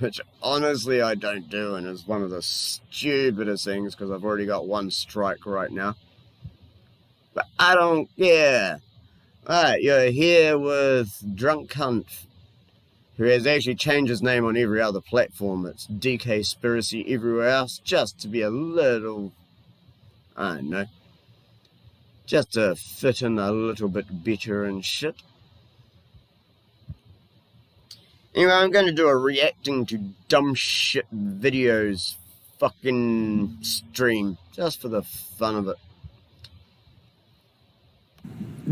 which honestly I don't do, and is one of the stupidest things because I've already got one strike right now. But I don't care. Alright, you're here with Drunk Cunt, who has actually changed his name on every other platform. It's DK Spiracy everywhere else, just to be a little, I don't know, just to fit in a little bit better and shit. Anyway, I'm going to do a reacting to dumb shit videos fucking stream, just for the fun of it.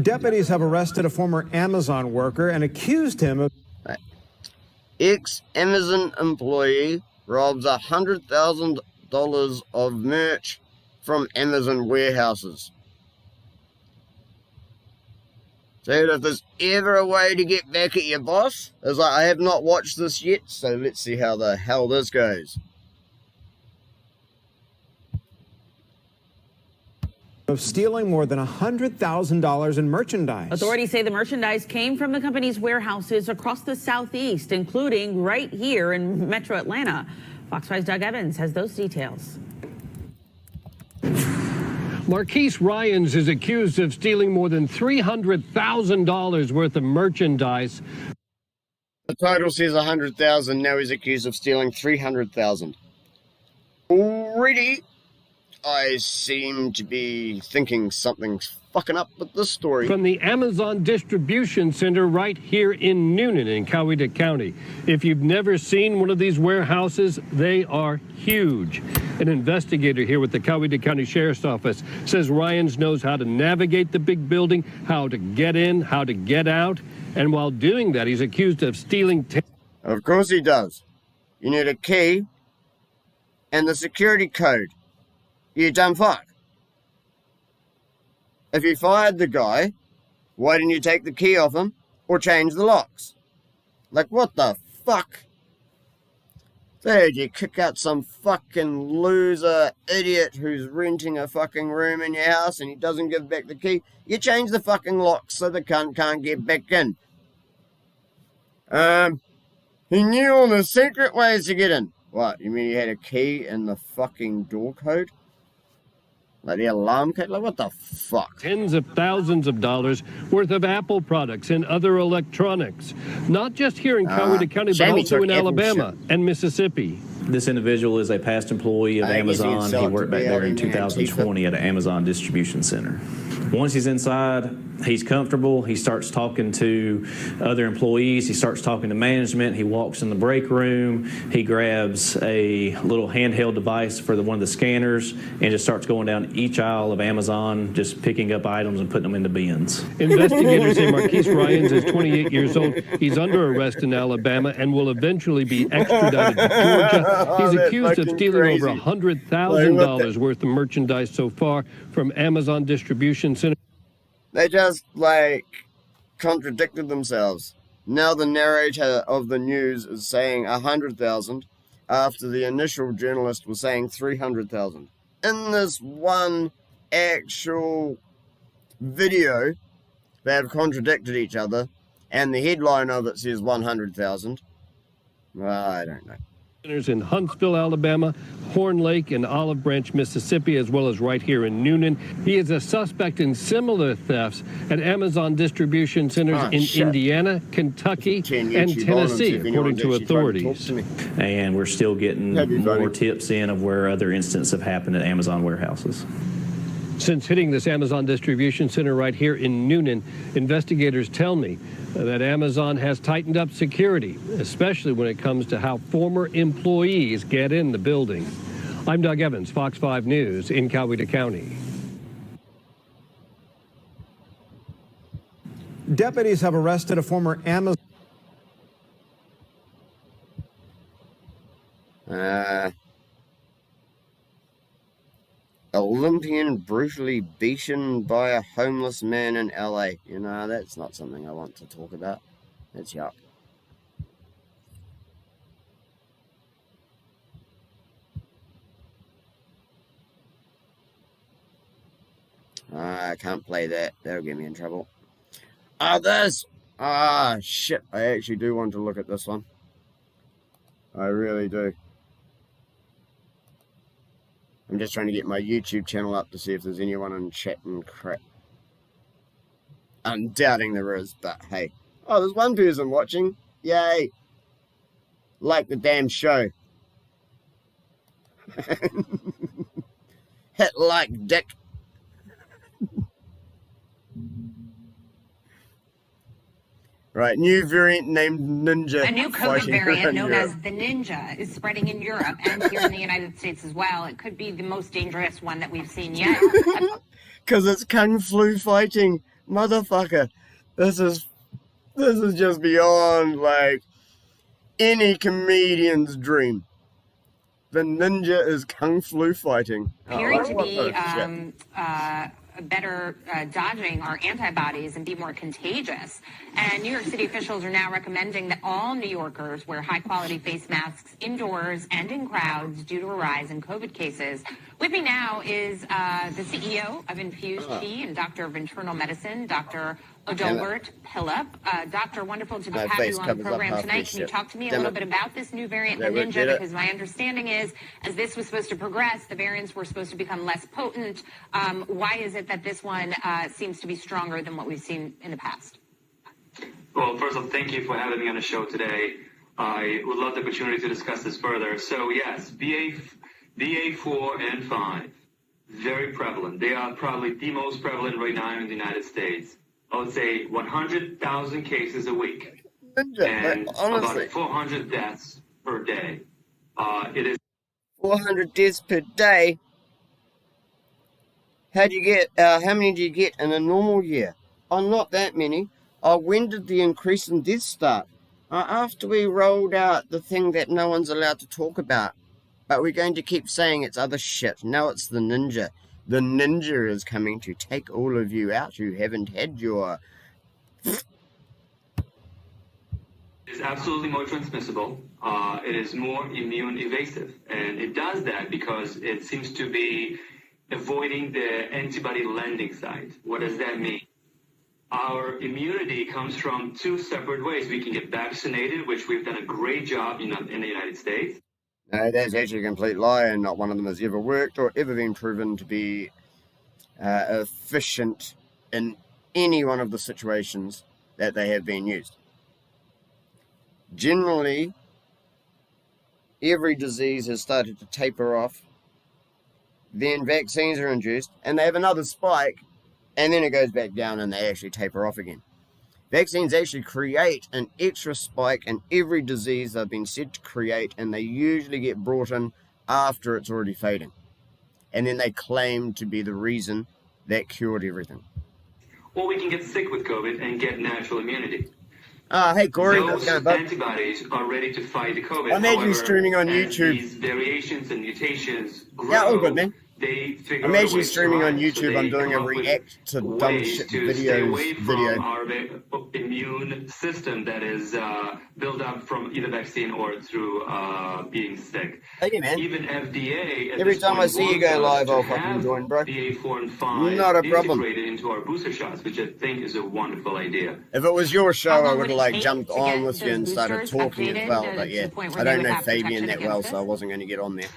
Deputies have arrested a former Amazon worker and accused him of... Ex-Amazon employee robs $100,000 of merch from Amazon warehouses. Dude, if there's ever a way to get back at your boss, it's like, I have not watched this yet, so let's see how the hell this goes. Of stealing more than $100,000 in merchandise. Authorities say the merchandise came from the company's warehouses across the Southeast, including right here in Metro Atlanta. Fox 5's Doug Evans has those details. Marquise Ryans is accused of stealing more than $300,000 worth of merchandise. The title says $100,000, now he's accused of stealing $300,000. Already, I seem to be thinking something's fucking up with this story. From the Amazon Distribution Center right here in Newnan in Coweta County. If you've never seen one of these warehouses, they are huge. An investigator here with the Coweta County Sheriff's Office says Ryans knows how to navigate the big building, how to get in, how to get out, and while doing that, he's accused of stealing... Of course he does. You need a key and the security code. You dumb fuck. If you fired the guy, why didn't you take the key off him or change the locks? Like, what the fuck? Dude, you kick out some fucking loser idiot who's renting a fucking room in your house and he doesn't give back the key. You change the fucking locks so the cunt can't get back in. He knew all the secret ways to get in. What, you mean he had a key in the fucking door code? Like the alarm code? Like, what the fuck? Tens of thousands of dollars worth of Apple products and other electronics. Not just here in Coweta County, but also in Alabama and Mississippi. This individual is a past employee of Amazon. He worked back there in 2020 at an Amazon distribution center. Once he's inside, he's comfortable. He starts talking to other employees. He starts talking to management. He walks in the break room. He grabs a little handheld device for one of the scanners and just starts going down each aisle of Amazon, just picking up items and putting them into bins. Investigators say Marquise Ryans is 28 years old. He's under arrest in Alabama and will eventually be extradited to Georgia. He's accused of stealing over $100,000 worth of merchandise so far from Amazon Distribution Center. They just, like, contradicted themselves. Now the narrator of the news is saying 100,000 after the initial journalist was saying 300,000. In this one actual video, they have contradicted each other, and the headline of it says 100,000. Well, I don't know. In Huntsville, Alabama, Horn Lake, and Olive Branch, Mississippi, as well as right here in Newnan. He is a suspect in similar thefts at Amazon distribution centers in Indiana, Kentucky, and Tennessee, according to authorities. And we're still getting more tips in of where other incidents have happened at Amazon warehouses. Since hitting this Amazon distribution center right here in Newnan, investigators tell me that Amazon has tightened up security, especially when it comes to how former employees get in the building. I'm Doug Evans, Fox 5 News in Coweta County. Deputies have arrested a former Amazon... Olympian brutally beaten by a homeless man in LA. You know, that's not something I want to talk about. That's yuck. I can't play that. That'll get me in trouble. This! Shit. I actually do want to look at this one. I really do. I'm just trying to get my YouTube channel up to see if there's anyone in chat and crap. I'm doubting there is, but hey. Oh, there's one person watching. Yay. Like the damn show. Hit like, dick. Right, new variant named Ninja. A new COVID variant known as the Ninja is spreading in Europe and here in the United States as well. It could be the most dangerous one that we've seen yet. Because it's Kung Flu fighting. Motherfucker. This is just beyond, like, any comedian's dream. The Ninja is Kung Flu fighting. Appearing to be better dodging our antibodies and be more contagious. And New York City officials are now recommending that all New Yorkers wear high-quality face masks indoors and in crowds due to a rise in COVID cases. With me now is the CEO of Infused Tea and Doctor of Internal Medicine, Dr. Adalbert Pillip. Doctor, wonderful to have you on the program tonight. Can you talk to me a little bit about this new variant, the Ninja? Because my understanding is, as this was supposed to progress, the variants were supposed to become less potent. Why is it that this one seems to be stronger than what we've seen in the past? Well, first of all, thank you for having me on the show today. I would love the opportunity to discuss this further. So yes, BA4 and 5, very prevalent. They are probably the most prevalent right now in the United States. I would say 100,000 cases a week and about 400 deaths per day. It is 400 deaths per day. How many do you get in a normal year? Oh, not that many. Oh, when did the increase in deaths start? After we rolled out the thing that no one's allowed to talk about. But we're going to keep saying it's other shit. Now it's the Ninja. The Ninja is coming to take all of you out who haven't had your... It is absolutely more transmissible. It is more immune evasive. And it does that because it seems to be avoiding the antibody landing site. What does that mean? Our immunity comes from two separate ways. We can get vaccinated, which we've done a great job in the United States. No, that's actually a complete lie, and not one of them has ever worked or ever been proven to be efficient in any one of the situations that they have been used. Generally, every disease has started to taper off, then vaccines are induced, and they have another spike, and then it goes back down and they actually taper off again. Vaccines actually create an extra spike in every disease they've been said to create, and they usually get brought in after it's already fading. And then they claim to be the reason that cured everything. Or we can get sick with COVID and get natural immunity. Hey Corey, those antibodies are ready to fight the COVID. I'm actually streaming on YouTube. These variations and mutations grow, yeah, all good, man. I'm actually streaming on YouTube. So I'm doing a react to dumb shit videos video. Our immune system that is built up from either vaccine or through being sick. Hey, man. Even FDA. Every time I see you go live, I'll fucking join, bro. BA4 and 5 not a problem. Integrated into our booster shots, which I think is a wonderful idea. If it was your show, I would have like jumped on with you and started talking as well. But yeah, I don't know Fabian that well, so I wasn't going to get on there.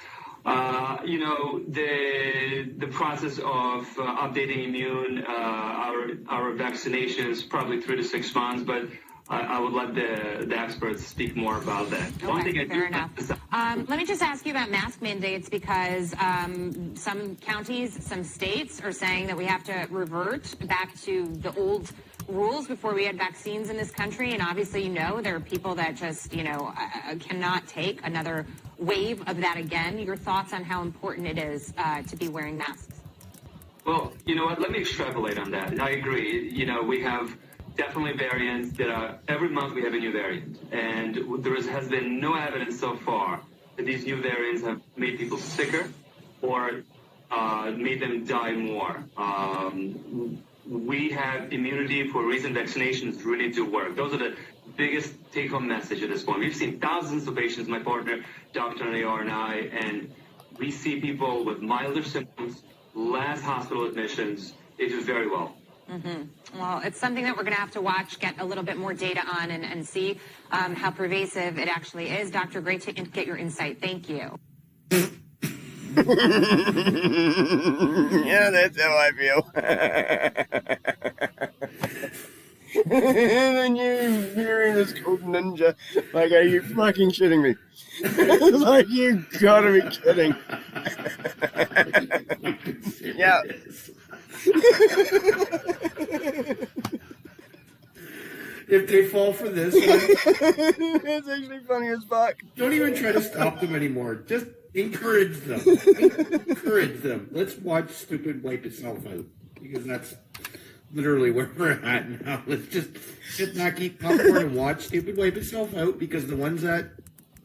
The process of updating immune, our vaccinations, probably 3 to 6 months, but I would let the experts speak more about that. Okay, one thing fair enough. Let me just ask you about mask mandates, because some counties, some states are saying that we have to revert back to the old rules before we had vaccines in this country. And obviously, there are people that just, cannot take another wave of that again. Your thoughts on how important it is to be wearing masks? Well, you know what? Let me extrapolate on that. I agree. We have definitely variants that are, every month we have a new variant. And there has been no evidence so far that these new variants have made people sicker or made them die more. We have immunity for a reason. Vaccinations really do work. Those are the biggest take-home message at this point. We've seen thousands of patients, my partner, Dr. Nayar, and I, and we see people with milder symptoms, less hospital admissions. They do very well. Well, it's something that we're going to have to watch, get a little bit more data on, and see how pervasive it actually is. Dr. Great to get your insight. Thank you. Yeah, that's how I feel. And you hearing this called Ninja. Like, are you fucking shitting me? Like, you gotta be kidding. Yeah. If they fall for this, It's actually funny as fuck. don't even try to stop them anymore. Just encourage them. Encourage them. Let's watch Stupid Wipe Itself Out, because that's literally where we're at now. Let's just sit back, eat popcorn, and watch Stupid Wipe Itself Out, because the ones that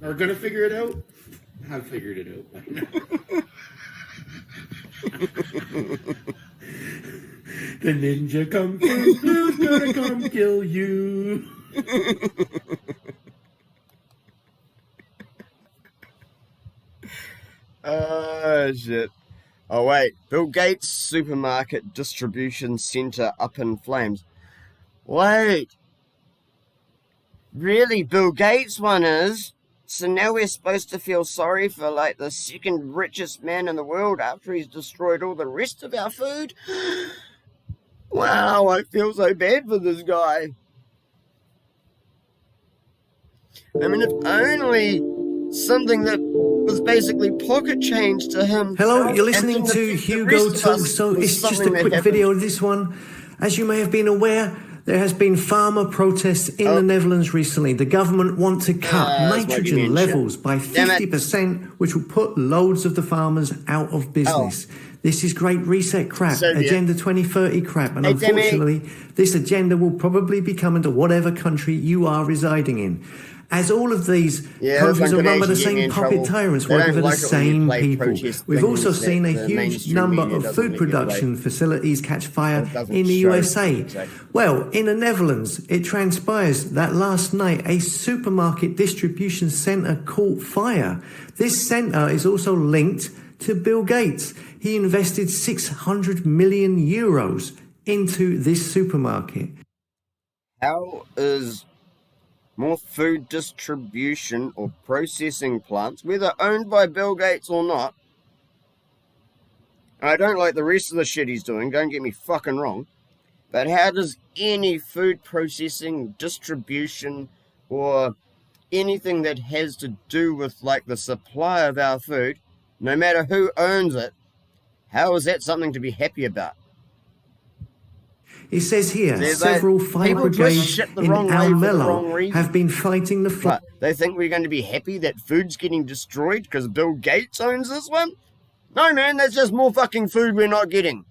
are going to figure it out have figured it out by now. The ninja kung fu blue's gonna come kill you. Shit. Oh, wait. Bill Gates supermarket distribution center up in flames. Wait. Really? Bill Gates one is? So now we're supposed to feel sorry for, like, the second richest man in the world after he's destroyed all the rest of our food? Wow, I feel so bad for this guy. I mean, if only something that was basically pocket change to him. Hello, you're listening to Hugo Talk, so it's just a quick video of this one. As you may have been aware, there has been farmer protests in the Netherlands recently. The government want to cut nitrogen levels by 50%, which will put loads of the farmers out of business. This is Great Reset crap, Agenda 2030 crap, and unfortunately, this agenda will probably be coming to whatever country you are residing in. As all of these countries are run by the same puppet tyrants working for the same people. We've also seen a huge number of food production facilities catch fire in the USA. Well, in the Netherlands, it transpires that last night a supermarket distribution centre caught fire. This centre is also linked to Bill Gates. He invested 600 million euros into this supermarket. How is more food distribution or processing plants, whether owned by Bill Gates or not? I don't like the rest of the shit he's doing, don't get me fucking wrong, but how does any food processing, distribution, or anything that has to do with, like, the supply of our food, no matter who owns it, how is that something to be happy about? It says here, several fire brigades in Almelo have been fighting the flood. They think we're going to be happy that food's getting destroyed because Bill Gates owns this one? No, man, that's just more fucking food we're not getting.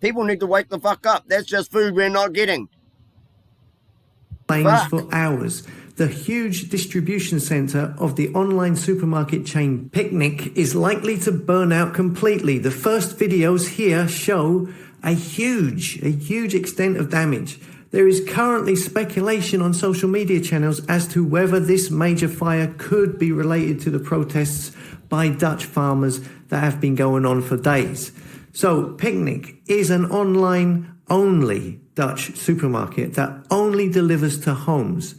People need to wake the fuck up. That's just food we're not getting. Flames for hours. The huge distribution centre of the online supermarket chain Picnic is likely to burn out completely. The first videos here show a huge extent of damage. There is currently speculation on social media channels as to whether this major fire could be related to the protests by Dutch farmers that have been going on for days. So Picnic is an online-only Dutch supermarket that only delivers to homes.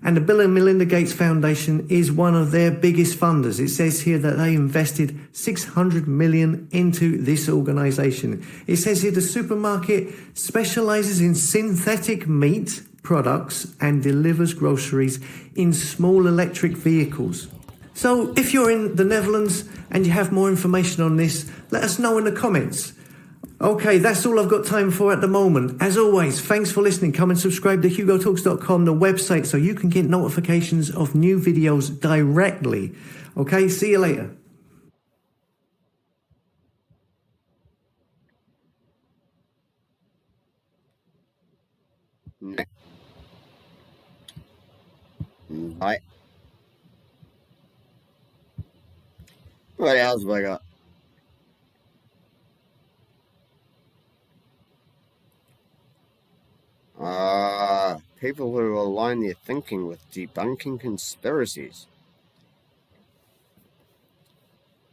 And the Bill and Melinda Gates Foundation is one of their biggest funders. It says here that they invested 600 million into this organization. It says here the supermarket specializes in synthetic meat products and delivers groceries in small electric vehicles. So if you're in the Netherlands and you have more information on this, let us know in the comments. Okay, that's all I've got time for at the moment. As always, thanks for listening. Come and subscribe to HugoTalks.com, the website, so you can get notifications of new videos directly. Okay, see you later. Right. What else have I got? People who align their thinking with debunking conspiracies.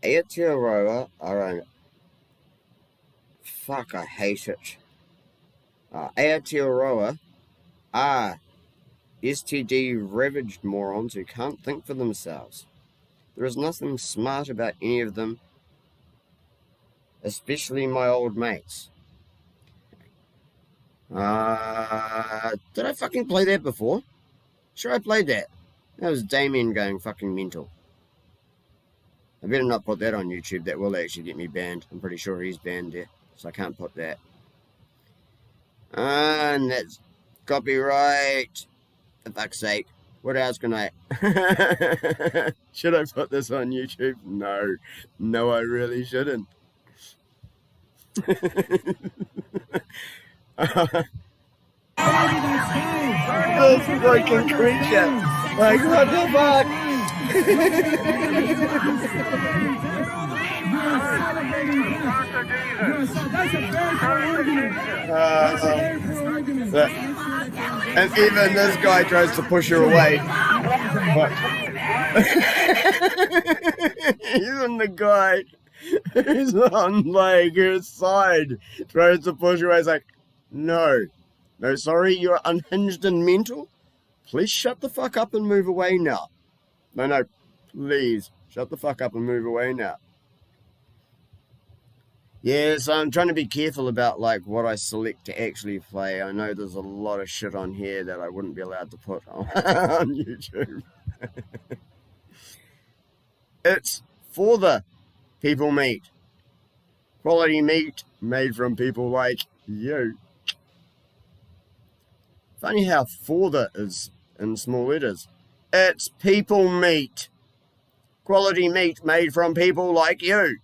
Aotearoa are a... Fuck, I hate it. Aotearoa are STD-ravaged morons who can't think for themselves. There is nothing smart about any of them, especially my old mates. Did I fucking play that before? Sure, I played that. That was Damien going fucking mental. I better not put that on YouTube. That will actually get me banned. I'm pretty sure he's banned there, so I can't put that. And that's copyright. For fuck's sake. What else can I... Should I put this on YouTube? No. No, I really shouldn't. This freaking creature. Like, what the fuck? And even this guy tries to push her away. Even the guy who's on like her side tries to push her away. He's like, no, sorry, you're unhinged and mental. Please shut the fuck up and move away now. No, please shut the fuck up and move away now. Yeah, so I'm trying to be careful about like what I select to actually play. I know there's a lot of shit on here that I wouldn't be allowed to put on YouTube. It's for the people meat. Quality meat made from people like you. Funny how for the is in small letters. It's people meat. Quality meat made from people like you.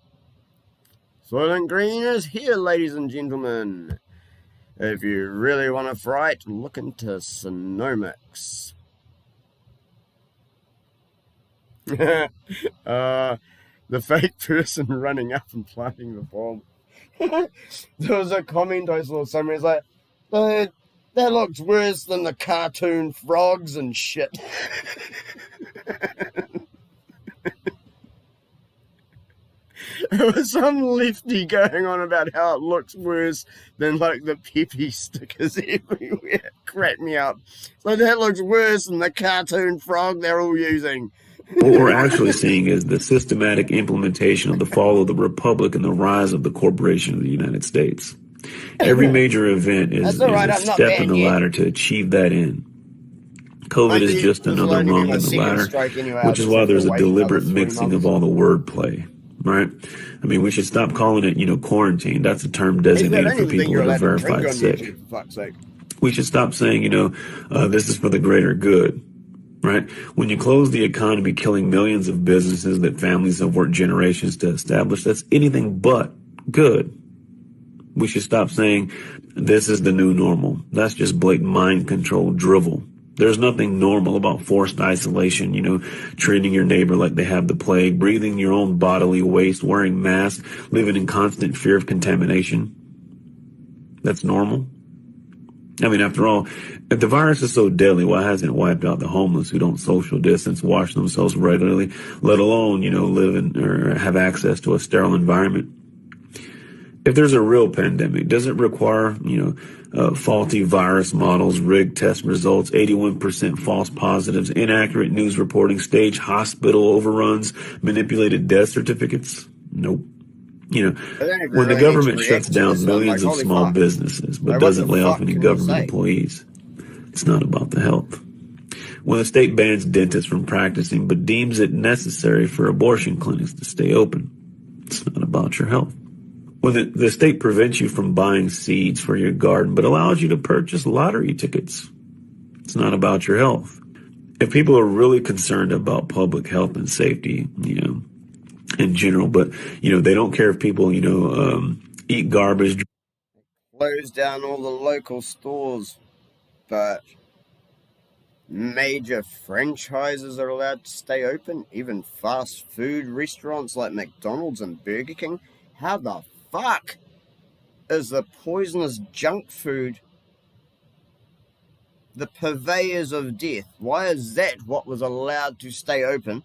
Soylent Green is here, ladies and gentlemen. If you really want to fright, look into Sonomix. The fake person running up and planting the bomb. There was a comment I saw somewhere, it's like, that looks worse than the cartoon frogs and shit. There was some lefty going on about how it looks worse than like the Pepe stickers everywhere. It cracked me up. So that looks worse than the cartoon frog they're all using. What we're actually seeing is the systematic implementation of the fall of the Republic and the rise of the corporation of the United States. Every major event is a step in the ladder to achieve that end. COVID is just another rung in the ladder, which is why there's a deliberate mixing of all the wordplay. Right? I mean, we should stop calling it, quarantine. That's a term designated for people that are verified sick. We should stop saying, this is for the greater good. Right? When you close the economy, killing millions of businesses that families have worked generations to establish, that's anything but good. We should stop saying this is the new normal. That's just blatant mind control drivel. There's nothing normal about forced isolation, treating your neighbor like they have the plague, breathing your own bodily waste, wearing masks, living in constant fear of contamination. That's normal. I mean, after all, if the virus is so deadly, why hasn't it wiped out the homeless who don't social distance, wash themselves regularly, let alone, live in or have access to a sterile environment? If there's a real pandemic, does it require, faulty virus models, rigged test results, 81% false positives, inaccurate news reporting, staged hospital overruns, manipulated death certificates? Nope. When the government shuts down millions of small businesses but doesn't lay off any government employees, it's not about the health. When the state bans dentists from practicing but deems it necessary for abortion clinics to stay open, it's not about your health. When the state prevents you from buying seeds for your garden but allows you to purchase lottery tickets, it's not about your health. If people are really concerned about public health and safety, in general, but, they don't care if people, eat garbage. Close down all the local stores, but major franchises are allowed to stay open, even fast food restaurants like McDonald's and Burger King. How the fuck is the poisonous junk food the purveyors of death? Why is that what was allowed to stay open?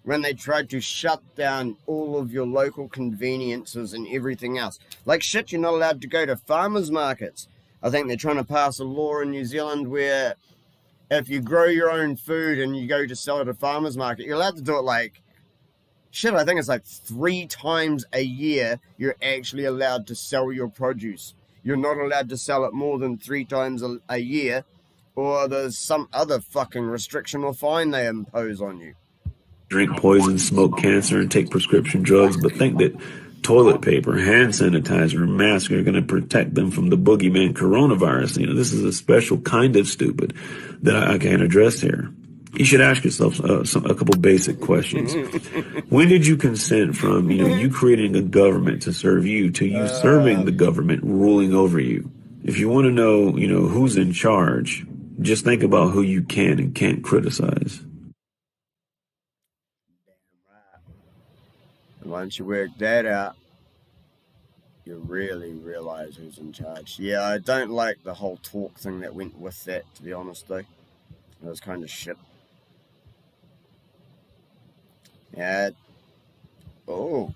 when they tried to shut down all of your local conveniences and everything else. Like shit, you're not allowed to go to farmers markets. I think they're trying to pass a law in New Zealand where if you grow your own food and you go to sell it at a farmer's market, you're allowed to do it like, shit, I think it's like 3 times a year you're actually allowed to sell your produce. You're not allowed to sell it more than 3 times a year, or there's some other fucking restriction or fine they impose on you. Drink poison, smoke cancer, and take prescription drugs, but think that toilet paper, hand sanitizer, and masks are going to protect them from the boogeyman coronavirus. You know, this is a special kind of stupid that I can't address here. You should ask yourself a couple basic questions. When did you consent from, you creating a government to serve you, to you serving the government ruling over you? If you want to know, who's in charge, just think about who you can and can't criticize. Once you work that out, you really realize who's in charge. Yeah, I don't like the whole talk thing that went with that, to be honest, though. It was kind of shit. Yeah. Oh.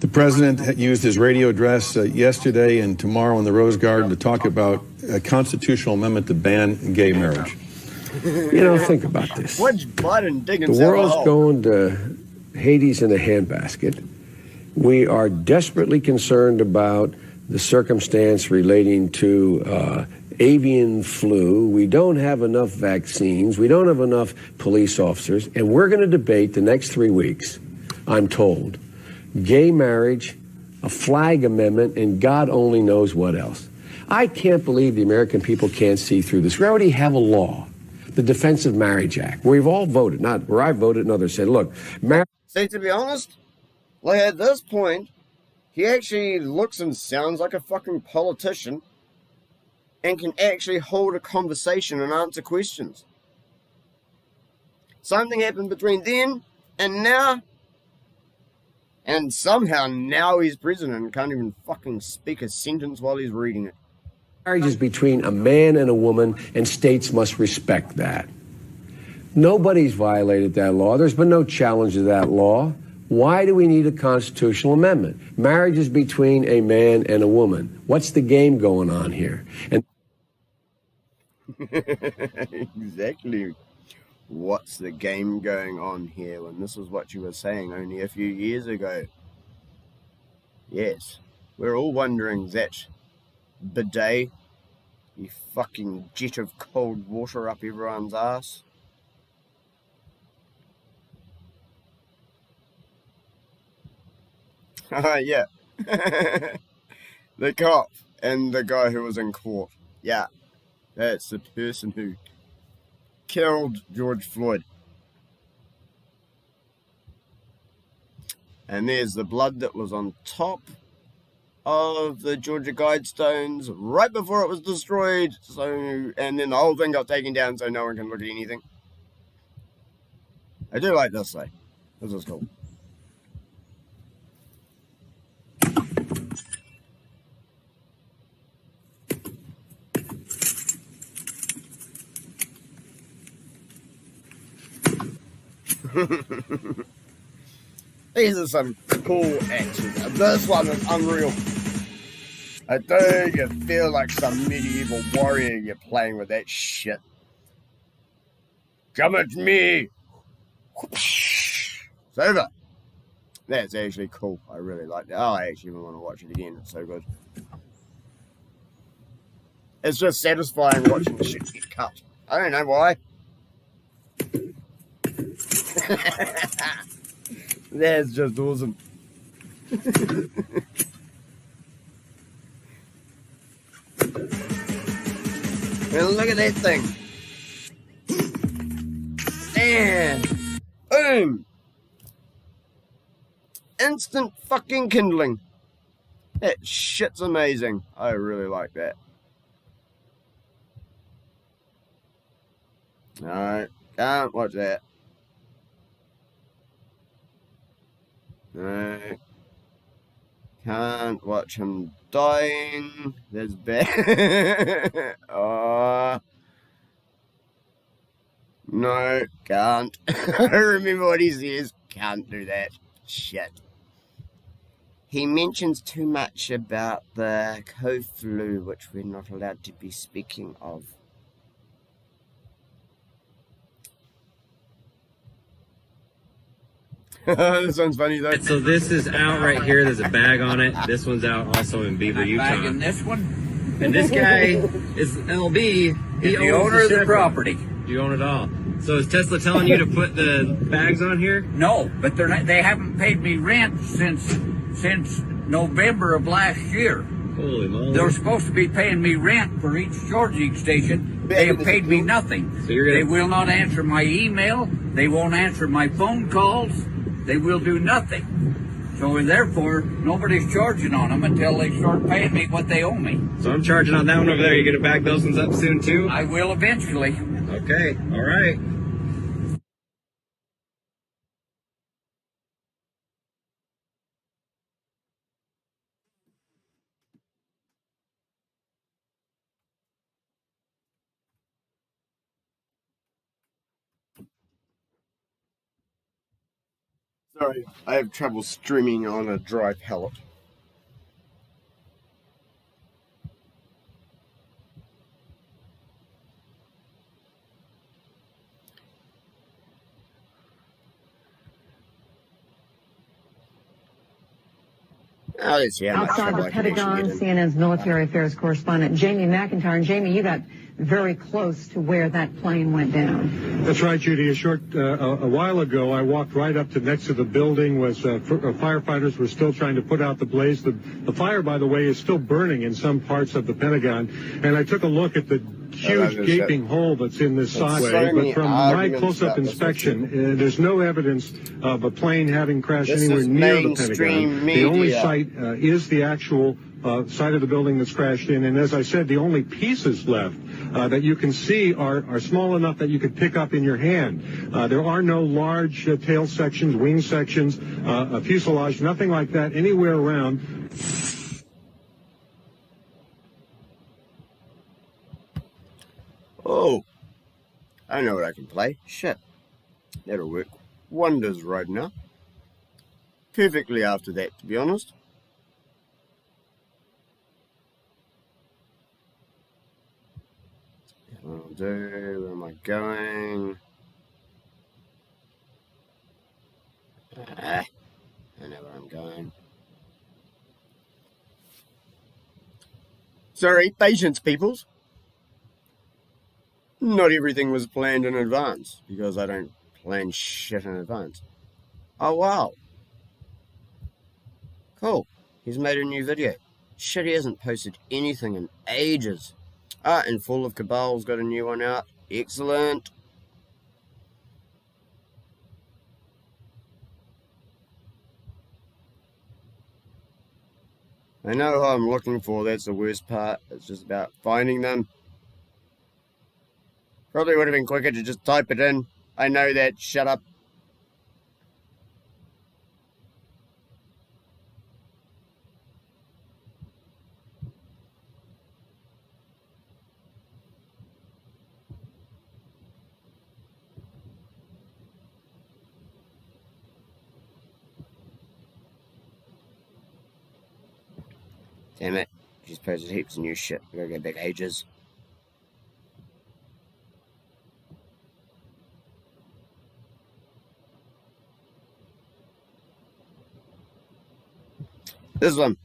The president used his radio address yesterday and tomorrow in the Rose Garden to talk about a constitutional amendment to ban gay marriage. Think about this. What's Biden digging? The world's going to Hades in a handbasket. We are desperately concerned about the circumstance relating to avian flu. We don't have enough vaccines. We don't have enough police officers. And we're going to debate the next 3 weeks, I'm told, gay marriage, a flag amendment, and God only knows what else. I can't believe the American people can't see through this. We already have a law, the Defense of Marriage Act, where we've all voted, not where I voted and others said, look, See, to be honest, like at this point, he actually looks and sounds like a fucking politician and can actually hold a conversation and answer questions. Something happened between then and now, and somehow now he's president and can't even fucking speak a sentence while he's reading it. Marriage is between a man and a woman, and states must respect that. Nobody's violated that law. There's been no challenge to that law. Why do we need a constitutional amendment? Marriage is between a man and a woman. What's the game going on here? And exactly. What's the game going on here when this is what you were saying only a few years ago? Yes, we're all wondering that bidet, you fucking jet of cold water up everyone's ass. Yeah. The cop and the guy who was in court. Yeah. That's the person who killed George Floyd. And there's the blood that was on top of the Georgia Guidestones right before it was destroyed. So, and then the whole thing got taken down so no one can look at anything. I do like this though. This is cool. These are some cool actions. This one is unreal. I do you feel like some medieval warrior you're playing with that shit. Come at me! It's over. That's actually cool. I really like that. Oh, I actually even want to watch it again. It's so good. It's just satisfying watching the shit get cut. I don't know why. That's just awesome. And look at that thing. And boom. Instant fucking kindling. That shit's amazing. I really like that. No, can't watch that. No. Can't watch him dying. That's bad. Oh. No, can't. I remember what he says. Can't do that. Shit. He mentions too much about the co-flu, which we're not allowed to be speaking of. This one's funny though. So this is out right here. There's a bag on it. This one's out also in Beaver, Utah. And this one? And this guy is LB. He the owner of the property. You own it all. So is Tesla telling you to put the bags on here? No, but they're not, they haven't paid me rent since November of last year. Holy moly. They're supposed to be paying me rent for each charging station. They have paid me nothing. So they will not answer my email. They won't answer my phone calls. They will do nothing. So therefore, nobody's charging on them until they start paying me what they owe me. So I'm charging on that one over there. You're going to back those ones up soon too? I will eventually. Okay, all right. Sorry, I have trouble streaming on a dry pallet. Oh, let's see how much Outside trouble the I can actually Pentagon, get in. CNN's military affairs correspondent Jamie McIntyre. And Jamie, you got very close to where that plane went down. That's right, Judy. A while ago, I walked right up to next to the building. Firefighters were still trying to put out the blaze. The fire, by the way, is still burning in some parts of the Pentagon. And I took a look at the huge gaping hole that's in this side. But from my close-up inspection, there's no evidence of a plane having crashed anywhere near the Pentagon. The only site is the actual side of the building that's crashed in. And as I said, the only pieces left that you can see are small enough that you could pick up in your hand. There are no large tail sections, wing sections, a fuselage, nothing like that anywhere around. Oh, I know what I can play. Shit. That'll work wonders right now. Perfectly after that, to be honest. What I'll do, where am I going? I know where I'm going. Sorry, patience, peoples. Not everything was planned in advance, because I don't plan shit in advance. Oh, wow. Cool. He's made a new video. Shit, he hasn't posted anything in ages. Ah, and Full of Cabal's got a new one out. Excellent. I know who I'm looking for, that's the worst part. It's just about finding them. Probably would have been quicker to just type it in. I know that, shut up. Damn it. She's posted heaps of new shit. We gotta go back ages. This one.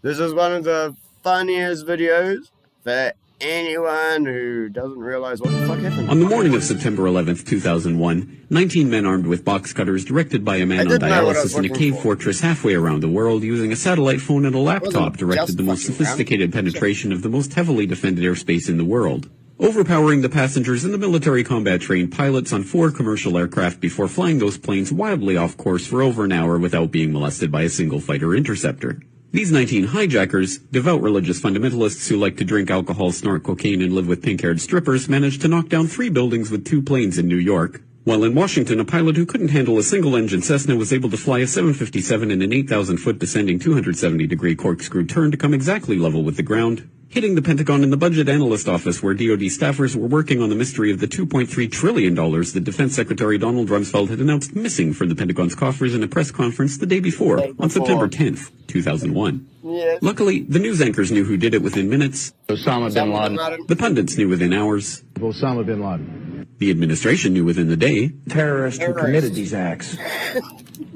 This is one of the funniest videos for anyone who doesn't realize what the fuck happened. On the morning of September 11th, 2001, 19 men armed with box cutters directed by a man on dialysis in a cave fortress halfway around the world using a satellite phone and a laptop directed the most sophisticated penetration of the most heavily defended airspace in the world, overpowering the passengers and the military combat-trained pilots on 4 commercial aircraft before flying those planes wildly off course for over an hour without being molested by a single fighter interceptor. These 19 hijackers, devout religious fundamentalists who like to drink alcohol, snort cocaine, and live with pink-haired strippers, managed to knock down 3 buildings with 2 planes in New York. While in Washington, a pilot who couldn't handle a single-engine Cessna was able to fly a 757 in an 8,000-foot descending 270-degree corkscrew turn to come exactly level with the ground. hitting the Pentagon and the Budget Analyst Office, where DoD staffers were working on the mystery of the $2.3 trillion that Defense Secretary Donald Rumsfeld had announced missing from the Pentagon's coffers in a press conference the day before, on September 10th, 2001. Yes. Luckily, the news anchors knew who did it within minutes. Osama bin Laden. The pundits knew within hours. Osama bin Laden. The administration knew within the day. Terrorists who committed these acts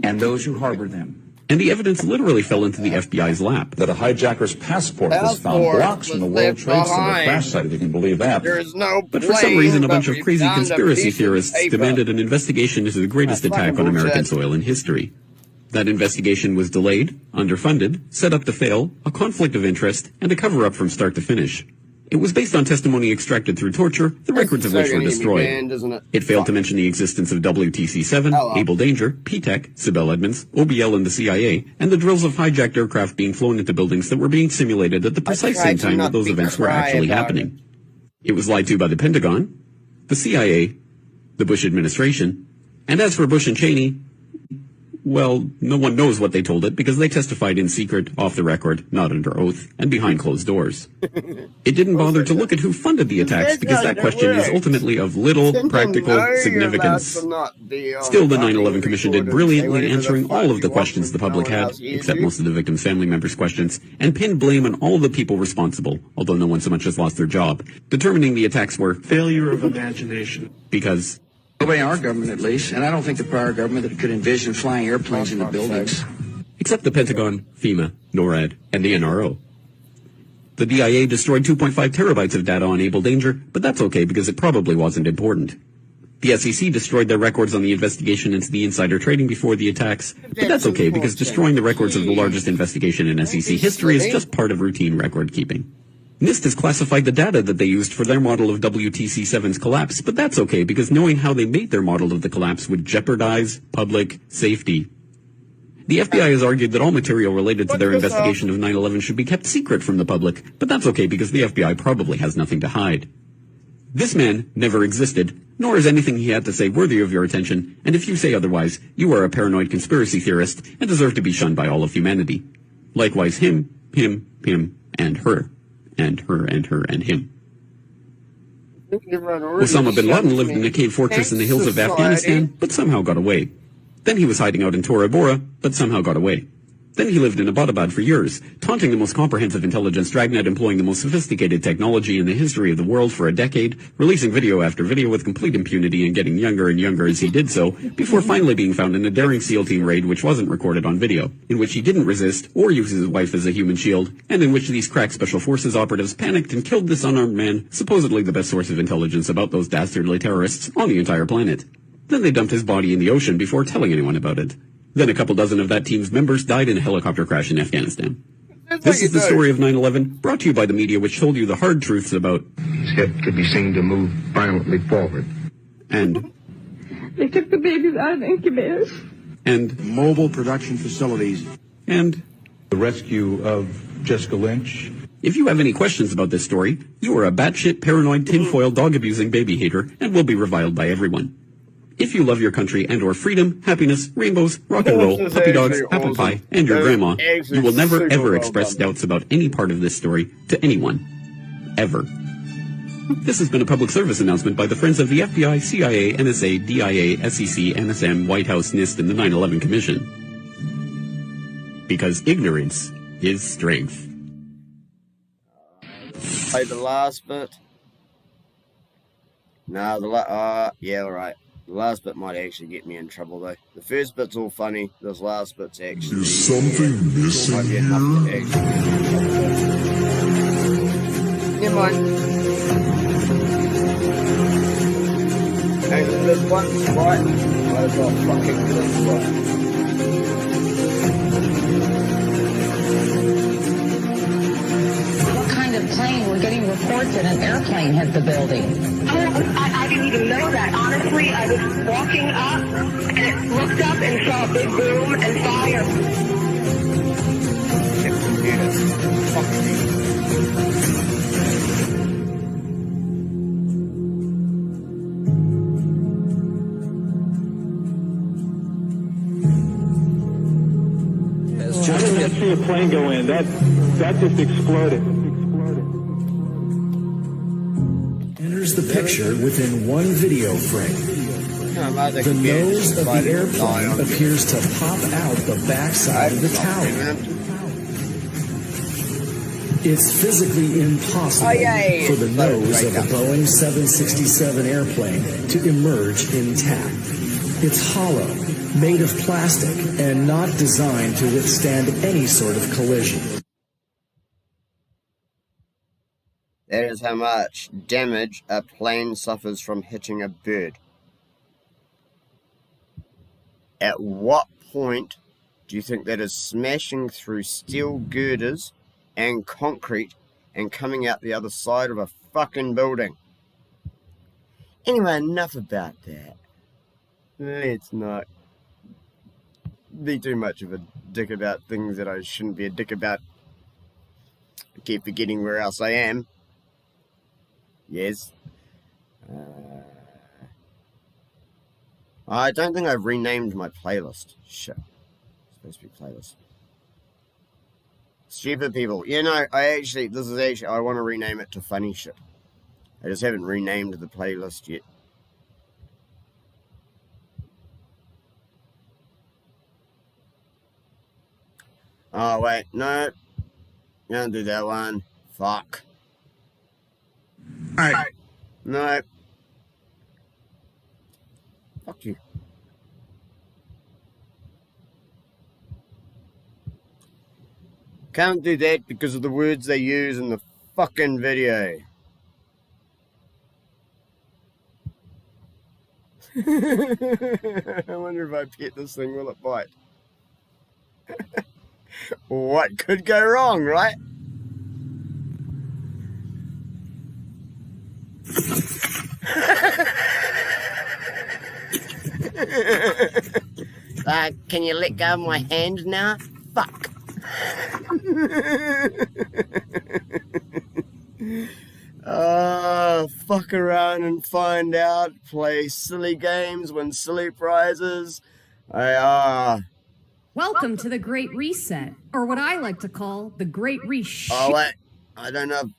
and those who harbored them. And the evidence literally fell into the FBI's lap. That a hijacker's passport was found blocks from the World Trade Center crash site, if you can believe that. There's no But for some reason, a bunch of crazy conspiracy theorists demanded an investigation into the greatest attack on American soil in history. That investigation was delayed, underfunded, set up to fail, a conflict of interest, and a cover-up from start to finish. It was based on testimony extracted through torture, the records of which were destroyed. It failed to mention the existence of WTC-7, Able Danger, P-TECH, Sibel Edmonds, OBL and the CIA, and the drills of hijacked aircraft being flown into buildings that were being simulated at the precise same time that those events were actually happening. It was lied to by the Pentagon, the CIA, the Bush administration, and as for Bush and Cheney, well, no one knows what they told it because they testified in secret, off the record, not under oath, and behind closed doors. It didn't bother to look at who funded the attacks because that question is ultimately of little practical significance. Still, the 9/11 Commission did brilliantly answering all of the questions the public had, except most of the victims' family members' questions, and pinned blame on all the people responsible, although no one so much as lost their job, determining the attacks were failure of imagination. Because Nobody in our government, at least, and I don't think the prior government that could envision flying airplanes into buildings. Except the Pentagon, FEMA, NORAD, and the NRO. The DIA destroyed 2.5 terabytes of data on Able Danger, but that's okay because it probably wasn't important. The SEC destroyed their records on the investigation into the insider trading before the attacks, but that's okay because destroying the records of the largest investigation in SEC history is just part of routine record keeping. NIST has classified the data that they used for their model of WTC-7's collapse, but that's okay because knowing how they made their model of the collapse would jeopardize public safety. The FBI has argued that all material related to their investigation of 9/11 should be kept secret from the public, but that's okay because the FBI probably has nothing to hide. This man never existed, nor is anything he had to say worthy of your attention, and if you say otherwise, you are a paranoid conspiracy theorist and deserve to be shunned by all of humanity. Likewise him, and her. And her, and her, and him. Osama bin Laden lived in a cave fortress in the hills of Afghanistan, but somehow got away. Then he was hiding out in Tora Bora, but somehow got away. Then he lived in Abbottabad for years, taunting the most comprehensive intelligence dragnet, employing the most sophisticated technology in the history of the world for a decade, releasing video after video with complete impunity and getting younger and younger as he did so, before finally being found in a daring SEAL team raid which wasn't recorded on video, in which he didn't resist or use his wife as a human shield, and in which these crack special forces operatives panicked and killed this unarmed man, supposedly the best source of intelligence about those dastardly terrorists on the entire planet. Then they dumped his body in the ocean before telling anyone about it. Then a couple dozen of that team's members died in a helicopter crash in Afghanistan. This is the story of 9/11, brought to you by the media which told you the hard truths about his head could be seen to move violently forward. And they took the babies out of incubators. And mobile production facilities. And the rescue of Jessica Lynch. If you have any questions about this story, you are a batshit, paranoid, tinfoil, dog-abusing baby hater and will be reviled by everyone. If you love your country and or freedom, happiness, rainbows, rock and roll, puppy dogs, apple pie, and your grandma, you will never ever express doubts about any part of this story to anyone. Ever. This has been a public service announcement by the Friends of the FBI, CIA, NSA, DIA, SEC, NSM, White House, NIST, and the 9/11 Commission. Because ignorance is strength. Play the last bit. No, yeah, alright. The last bit might actually get me in trouble, though. The first bit's all funny. This last bit's actually... Is something missing here? Never mind. And this one's right. Might as well fucking do this one. What kind of plane? We're getting reports that an airplane hit the building. I didn't even know that. Honestly, I was walking up and looked up and saw a big boom and fire. I didn't see a plane go in. That just exploded. the picture within one video frame. The nose of the airplane appears to pop out the backside of the tower. It's physically impossible for the nose of a Boeing 767 airplane to emerge intact. It's hollow, made of plastic, and not designed to withstand any sort of collision. That is how much damage a plane suffers from hitting a bird. At what point do you think that is smashing through steel girders and concrete and coming out the other side of a fucking building? Anyway, enough about that. Let's not be too much of a dick about things that I shouldn't be a dick about. I keep forgetting where else I am. Yes. I don't think I've renamed my playlist. Shit. It's supposed to be playlist. Stupid people. You know, I want to rename it to funny shit. I just haven't renamed the playlist yet. Oh, wait. No. Can't do that one. Fuck. Alright. No. Fuck you. Can't do that because of the words they use in the fucking video. I wonder if I pet this thing, will it bite? What could go wrong, right? Can you let go of my hand now? Fuck. Fuck around and find out. Play silly games, win silly prizes. Welcome to the Great Reset, or what I like to call the Great Reset. Oh, wait. I don't know.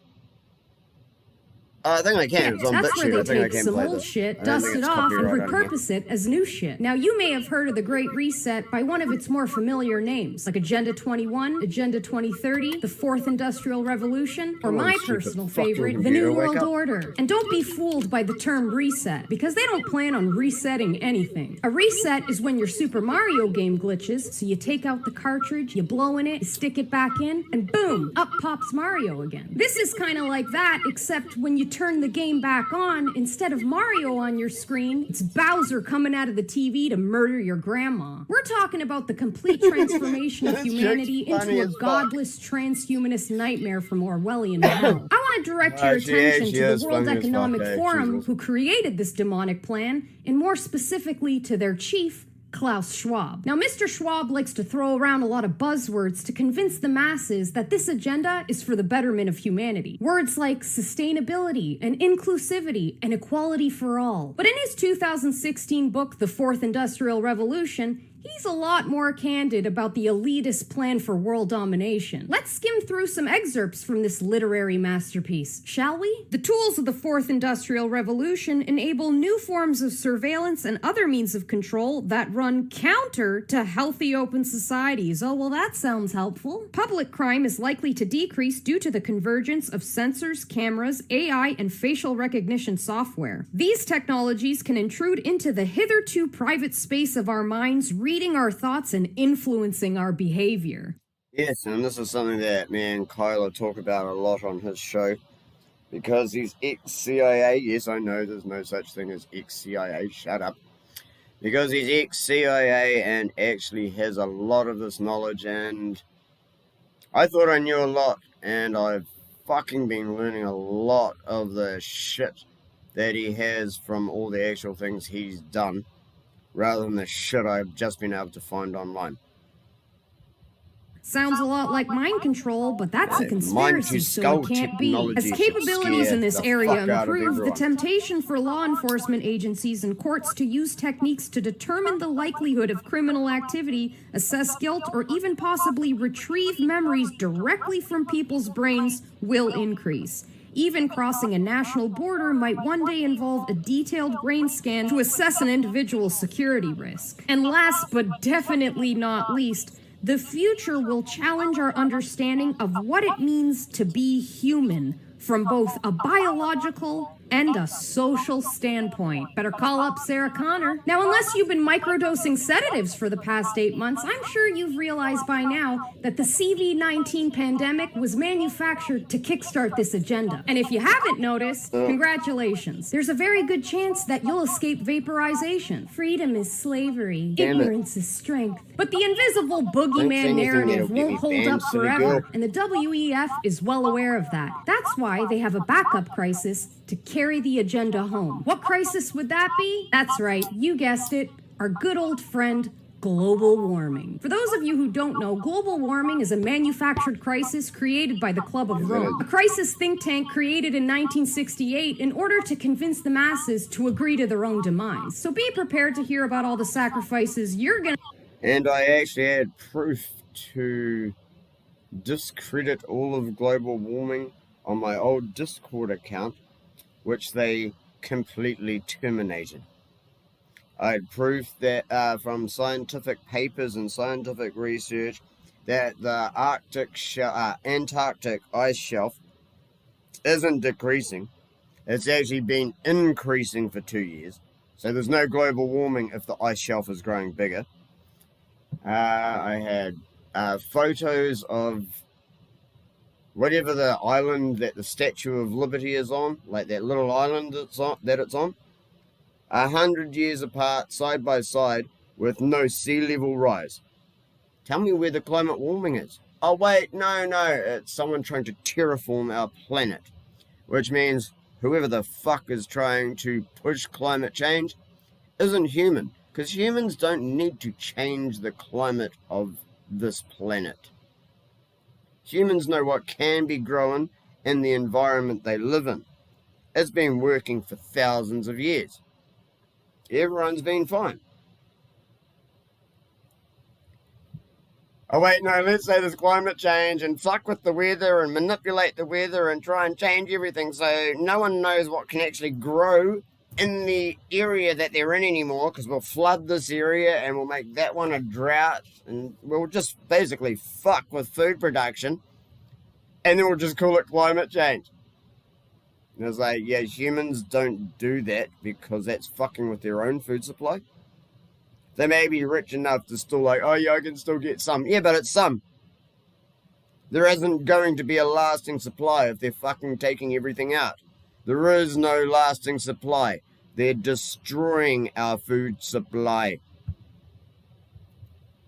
I think I can. Yeah, that's where they take some old shit, dust it off, and repurpose it as new shit. Now, you may have heard of the Great Reset by one of its more familiar names, like Agenda 21, Agenda 2030, the Fourth Industrial Revolution, or my personal favorite, the New World Order. And don't be fooled by the term reset, because they don't plan on resetting anything. A reset is when your Super Mario game glitches, so you take out the cartridge, you blow in it, you stick it back in, and boom, up pops Mario again. This is kind of like that, except when you turn the game back on, instead of Mario on your screen, it's Bowser coming out of the TV to murder your grandma. We're talking about the complete transformation of humanity into a godless transhumanist nightmare from Orwellian hell. I want to direct your attention to the World Economic Forum, who created this demonic plan, and more specifically to their chief, Klaus Schwab. Now, Mr. Schwab likes to throw around a lot of buzzwords to convince the masses that this agenda is for the betterment of humanity. Words like sustainability and inclusivity and equality for all. But in his 2016 book, The Fourth Industrial Revolution, he's a lot more candid about the elitist plan for world domination. Let's skim through some excerpts from this literary masterpiece, shall we? The tools of the Fourth Industrial Revolution enable new forms of surveillance and other means of control that run counter to healthy open societies. Oh, well, that sounds helpful. Public crime is likely to decrease due to the convergence of sensors, cameras, AI, and facial recognition software. These technologies can intrude into the hitherto private space of our minds, reading our thoughts and influencing our behavior. Yes, and this is something that me and Kyler talk about a lot on his show, because he's ex-CIA. Yes, I know there's no such thing as ex-CIA, shut up. Because he's ex-CIA and actually has a lot of this knowledge, and I thought I knew a lot, and I've fucking been learning a lot of the shit that he has from all the actual things he's done, rather than the shit I've just been able to find online. Sounds a lot like mind control, but that's a conspiracy, so it can't be. As capabilities in this area improve, the temptation for law enforcement agencies and courts to use techniques to determine the likelihood of criminal activity, assess guilt, or even possibly retrieve memories directly from people's brains will increase. Even crossing a national border might one day involve a detailed brain scan to assess an individual's security risk. And last but definitely not least, the future will challenge our understanding of what it means to be human from both a biological and a social standpoint. Better call up Sarah Connor. Now, unless you've been microdosing sedatives for the past 8 months, I'm sure you've realized by now that the CV-19 pandemic was manufactured to kickstart this agenda. And if you haven't noticed, congratulations. There's a very good chance that you'll escape vaporization. Freedom is slavery. Ignorance is strength. But the invisible boogeyman narrative won't hold up forever, and the WEF is well aware of that. That's why they have a backup crisis to carry the agenda home. What crisis would that be? That's right, you guessed it, our good old friend, global warming. For those of you who don't know, global warming is a manufactured crisis created by the Club of Rome, a crisis think tank created in 1968 in order to convince the masses to agree to their own demise. So be prepared to hear about all the sacrifices you're gonna... And I actually had proof to discredit all of global warming on my old Discord account, which they completely terminated. I had proof that from scientific papers and scientific research that the Antarctic ice shelf isn't decreasing. It's actually been increasing for 2 years. So there's no global warming if the ice shelf is growing bigger. I had photos of whatever the island that the Statue of Liberty is on, like that little island that it's on, 100 years apart, side by side, with no sea level rise. Tell me where the climate warming is. Oh wait, no, it's someone trying to terraform our planet, which means whoever the fuck is trying to push climate change isn't human, because humans don't need to change the climate of this planet. Humans know what can be grown in the environment they live in. It's been working for thousands of years. Everyone's been fine. Oh wait, no, let's say there's climate change and fuck with the weather and manipulate the weather and try and change everything so no one knows what can actually grow in the area that they're in anymore, because we'll flood this area and we'll make that one a drought and we'll just basically fuck with food production and then we'll just call it climate change. And it's like, yeah, humans don't do that because that's fucking with their own food supply. They may be rich enough to still like, oh yeah, I can still get some. Yeah, but it's some. There isn't going to be a lasting supply if they're fucking taking everything out. There is no lasting supply. They're destroying our food supply.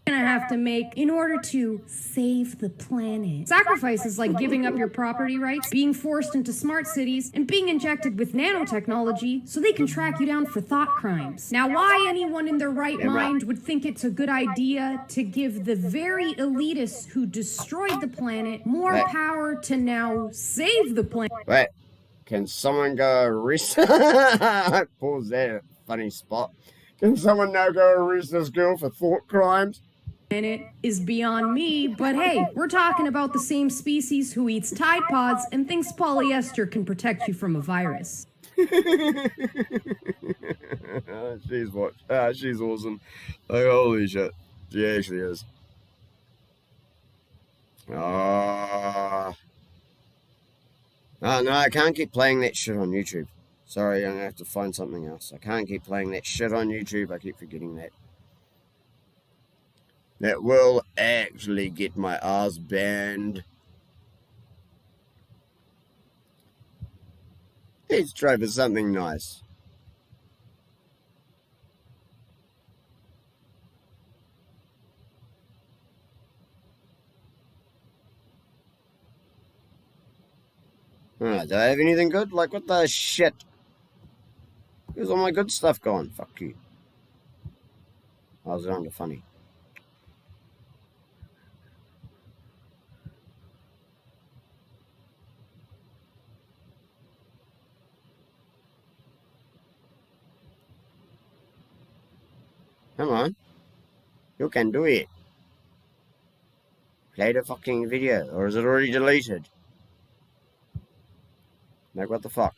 Gonna have to make in order to save the planet. Sacrifices like giving up your property rights, being forced into smart cities, and being injected with nanotechnology so they can track you down for thought crimes. Now, why anyone in their right mind would think it's a good idea to give the very elitists who destroyed the planet more power to now save the planet? Wait, can someone go arrest... Pause there, funny spot. Can someone now go arrest this girl for thought crimes? It is beyond me, but hey, we're talking about the same species who eats Tide Pods and thinks polyester can protect you from a virus. She's awesome. Like, holy shit. She actually is. Oh, no, I can't keep playing that shit on YouTube. Sorry, I'm gonna have to find something else. I can't keep playing that shit on YouTube. I keep forgetting that. That will actually get my ass banned. Let's try for something nice. Do I have anything good? Like, what the shit? Where's all my good stuff gone? Fuck you. I was on to funny. Come on. You can do it. Play the fucking video, or is it already deleted? Like, what the fuck?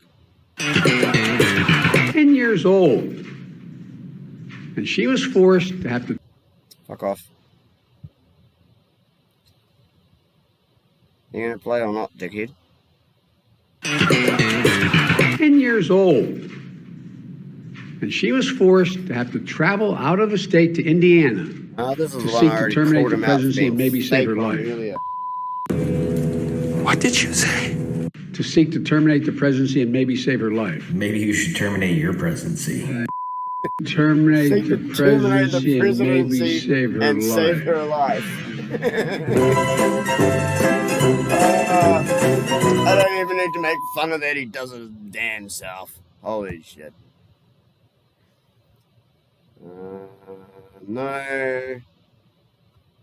10 years old. And she was forced to have to... Fuck off. You gonna play or not, dickhead? 10 years old. And she was forced to have to travel out of the state to Indiana this is to the one seek I to already terminate called the him out presidency for and maybe save her being life. earlier. What did you say? To seek to terminate the presidency and maybe save her life. Maybe you should terminate your presidency. Terminate the presidency and maybe save her life. Save her life. I don't even need to make fun of that. He does it his damn self. Holy shit. No.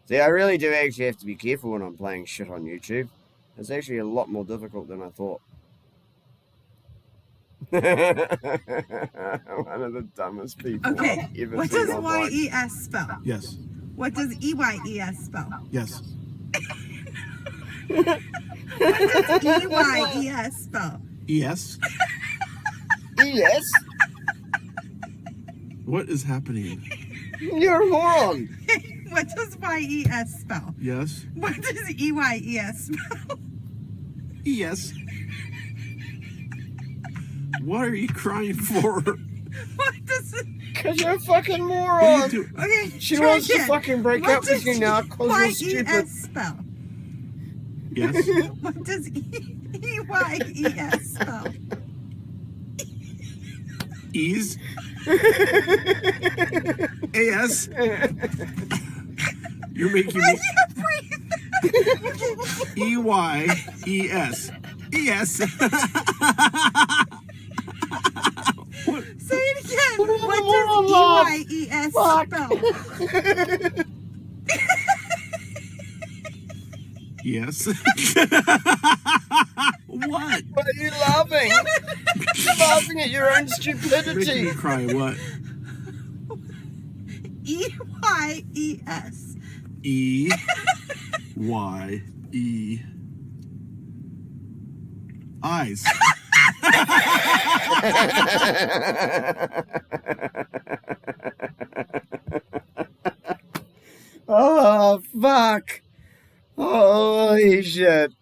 See, I really do actually have to be careful when I'm playing shit on YouTube. It's actually a lot more difficult than I thought. One of the dumbest people Okay, I've ever what seen does online. YES spell? Yes. What does EYES spell? Yes. What does EYES spell? Yes. Yes? What is happening? You're a moron. What does YES spell? Yes. What does EYES spell? Yes. What are you crying for? What does it... Because you're a fucking moron. Okay, She try wants to again. fucking break What up with does you now because you're stupid. YES spell? Yes. What does EYES spell? Ease. AS. You're making me. EYES. ES. Say it again. What does EYES spell? Yes. What? What are you laughing? You're laughing at your own Making stupidity. me cry. What? EYES. EYE. Eyes. Oh, fuck. Holy shit.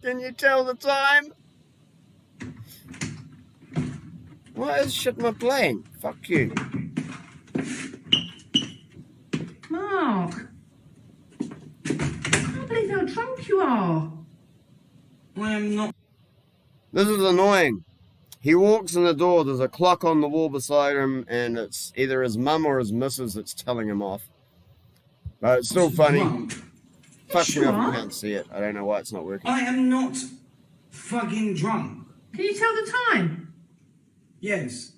Can you tell the time? What is shit am I playing? Fuck you. Mark. I can't believe how drunk you are. I'm not. This is annoying. He walks in the door, there's a clock on the wall beside him, and it's either his mum or his missus that's telling him off. But it's still funny. Fuck me up, you can't see it. I don't know why it's not working. I am not fucking drunk. Can you tell the time? Yes.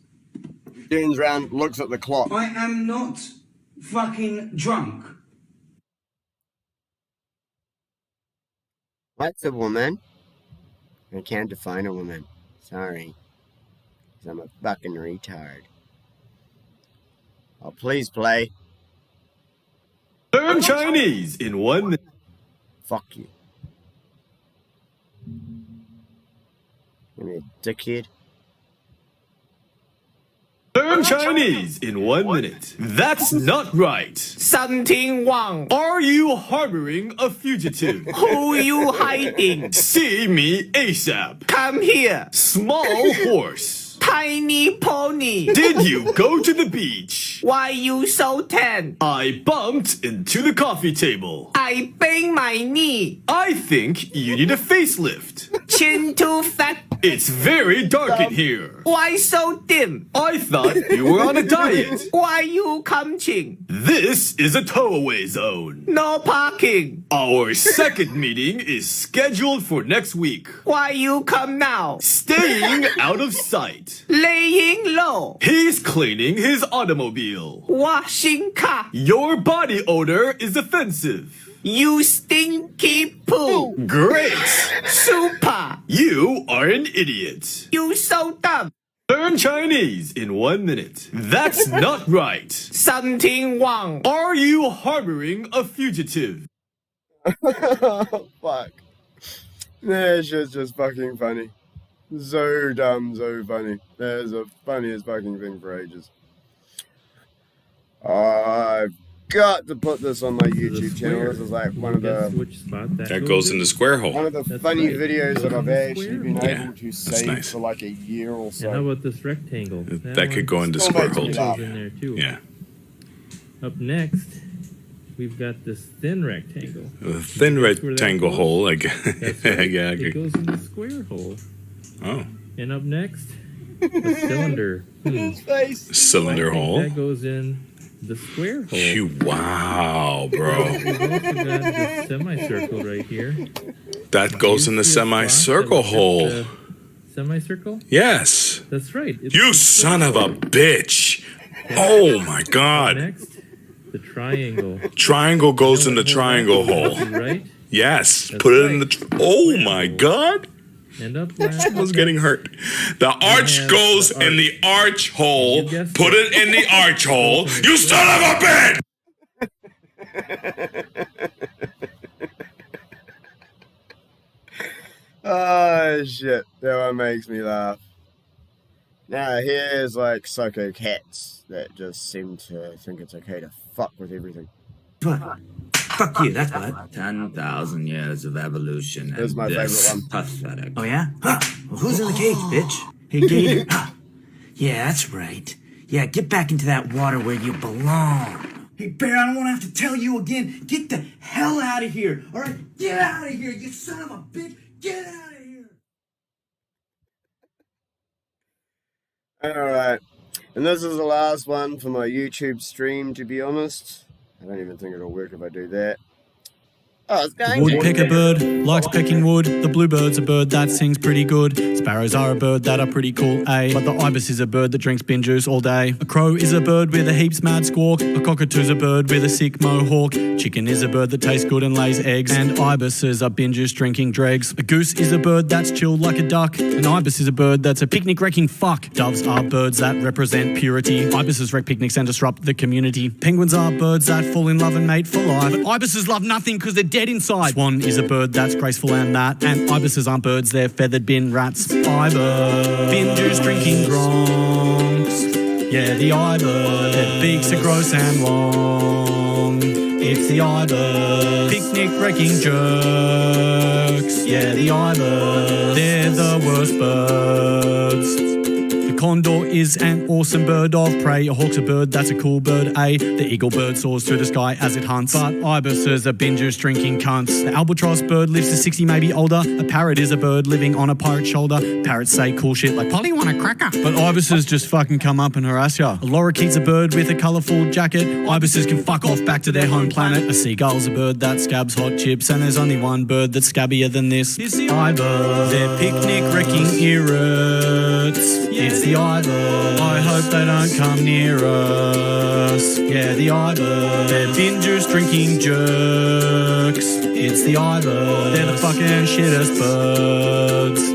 Turns around, looks at the clock. I am not fucking drunk. What's a woman? I can't define a woman. Sorry. 'Cause I'm a fucking retard. Oh, please play. Learn Chinese in 1 minute. Fuck you. Give me a dickhead. Learn Chinese in 1 minute. That's not right. Something wrong. Are you harboring a fugitive? Who you hiding? See me ASAP. Come here. Small horse. Tiny pony. Did you go to the beach? Why you so tan? I bumped into the coffee table. I bang my knee. I think you need a facelift. Chin too fat. It's very dark in here. Why so dim? I thought you were on a diet. Why you come ching? This is a towaway zone. No parking. Our second meeting is scheduled for next week. Why you come now? Staying out of sight. Laying low. He's cleaning his automobile. Washing car. Your body odor is offensive. You stinky poo. Great. Super. You are an idiot. You so dumb. Learn Chinese in 1 minute. That's not right. Something wrong. Are you harboring a fugitive? Oh, fuck. That shit's just fucking funny. So dumb, so funny. That is the funniest fucking thing for ages. I've got to put this on my YouTube channel. This is like one of the... That goes in the square hole. One of the funny videos that I've actually been able to save nice. for like a year or so. And how about this rectangle? That could go into square hole too. In there too. Yeah. Up next, we've got this thin rectangle. A thin rectangle hole, like That's right. yeah. It goes in the square hole. Oh. And up next, a cylinder. Cylinder hole. That goes in the square hole. Wow, bro. We've also got the semicircle right here. That goes in the semicircle hole. Semicircle? Yes. That's right. You son of a bitch. Oh my god. Next, the triangle. Triangle goes in the triangle hole. Right? Yes. Put it in the... Oh my god. And up I was getting hurt. The arch goes in the arch hole. Put it in the arch hole. You son of a bitch! Oh shit, that one makes me laugh. Now here's like psycho cats that just seem to think it's okay to fuck with everything. Fuck you, that's what. 10,000 years of evolution. That's my favorite one. Pathetic. Oh, yeah? Huh. Well, who's in the cage, bitch? Hey, Gator. Huh. Yeah, that's right. Yeah, get back into that water where you belong. Hey, Bear, I don't want to have to tell you again. Get the hell out of here, all right? Get out of here, you son of a bitch. Get out of here. Alright, and this is the last one for my YouTube stream, to be honest. I don't even think it'll work if I do that. Oh, it's going Woodpecker bird likes pecking wood. The bluebird's a bird that sings pretty good. Sparrows are a bird that are pretty cool, eh? But the ibis is a bird that drinks bin juice all day. A crow is a bird with a heaps mad squawk. A cockatoo's a bird with a sick mohawk. Chicken is a bird that tastes good and lays eggs. And ibises are bin juice drinking dregs. A goose is a bird that's chilled like a duck. An ibis is a bird that's a picnic wrecking fuck. Doves are birds that represent purity. Ibises wreck picnics and disrupt the community. Penguins are birds that fall in love and mate for life. But ibises love nothing because they're dead inside. Swan is a bird that's graceful and that. And ibises aren't birds, they're feathered bin rats. Ibis, bin juice drinking gronks. Yeah, the ibis, their beaks are gross and long. It's the ibis, picnic wrecking jerks. Yeah, the ibis, they're the worst birds. The condor is an awesome bird of prey. A hawk's a bird, that's a cool bird, eh? The eagle bird soars through the sky as it hunts. But ibises are bin juice drinking cunts. The albatross bird lives to 60, maybe older. A parrot is a bird living on a pirate's shoulder. Parrots say cool shit like, Polly, want a cracker? But ibises just fucking come up and harass ya. A lorikeet's a bird with a colourful jacket. Ibises can fuck off back to their home planet. A seagull's a bird that scabs hot chips. And there's only one bird that's scabbier than this. It's the ibis. They're picnic wrecking irrits. It's the ibis. I hope they don't come near us. Yeah, the ibis. They're bin juice drinking jerks. It's the ibis. They're the fucking shittest birds.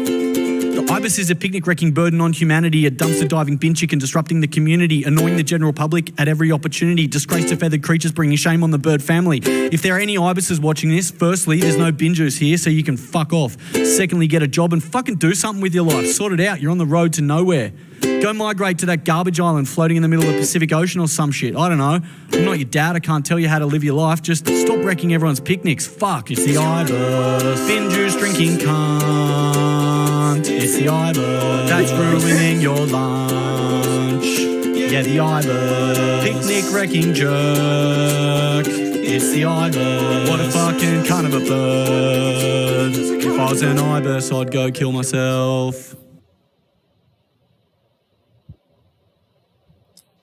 The ibis is a picnic wrecking burden on humanity, a dumpster diving bin chicken disrupting the community, annoying the general public at every opportunity, disgrace to feathered creatures, bringing shame on the bird family. If there are any ibises watching this, firstly, there's no bin juice here, so you can fuck off. Secondly, get a job and fucking do something with your life. Sort it out. You're on the road to nowhere. Go migrate to that garbage island floating in the middle of the Pacific Ocean or some shit. I don't know. I'm not your dad. I can't tell you how to live your life. Just stop wrecking everyone's picnics. Fuck. It's the ibis. Bin juice drinking cunt. It's the ibis. That's ruining your lunch. Yeah, the ibis. Picnic wrecking jerk. It's the ibis. What a fucking cunt of a bird. If I was an ibis, I'd go kill myself.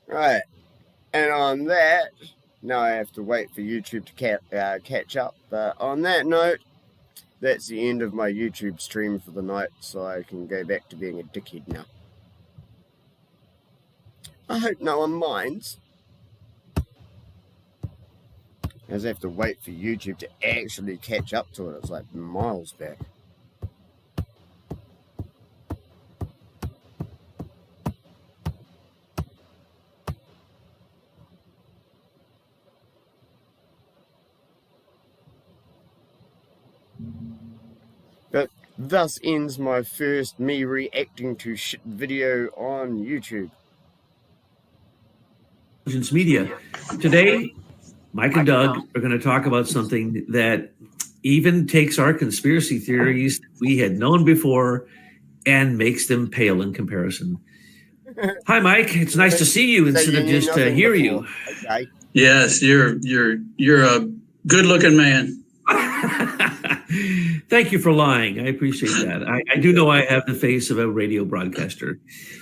Right, and on that, now I have to wait for YouTube to catch up, but on that note, that's the end of my YouTube stream for the night, so I can go back to being a dickhead now. I hope no one minds, as I have to wait for YouTube to actually catch up to it. It's like miles back. But Thus ends my first me reacting to shit video on YouTube. Media. Today, Mike and Doug are going to talk about something that even takes our conspiracy theories we had known before and makes them pale in comparison. Hi, Mike. It's nice to see you instead of just to hear you. Okay. Yes, you're a good-looking man. Thank you for lying. I appreciate that. I do know I have the face of a radio broadcaster.